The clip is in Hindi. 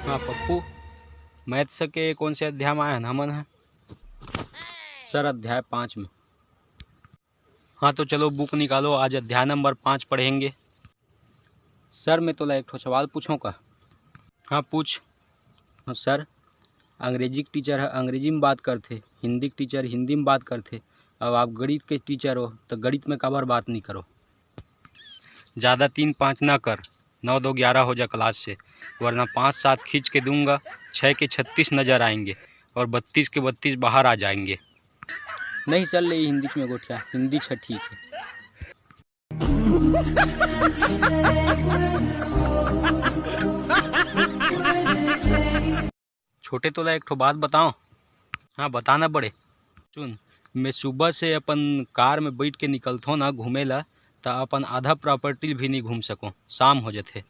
हाँ पप्पू, मैथ्स के कौन से अध्याय में आया हमन है? सर अध्याय 5 में। हाँ तो चलो बुक निकालो, आज अध्याय नंबर 5 पढ़ेंगे। सर मैं तो एक ठो सवाल पूछूं का? हाँ पूछ। हाँ सर, अंग्रेजी के टीचर है अंग्रेजी में बात करते, हिंदी के टीचर हिंदी में बात करते, अब आप गणित के टीचर हो तो गणित में काबर बात नहीं करो? ज़्यादा 3-5 ना कर, 9-2-11 हो जा क्लास से, वरना 5-7 खींच के दूंगा, 6 के 36 नज़र आएंगे और 32 के 32 बाहर आ जाएंगे। नहीं चल ले हिंदी में गोठिया, हिंदी छ ठीक है। छोटे तोला एक ठो बात बताओ। हाँ बताना बड़े। सुन, मैं सुबह से अपन कार में बैठ के निकलथो ना घूमे ला, तो अपन आधा प्रॉपर्टी भी नहीं घूम सको, शाम हो जाते।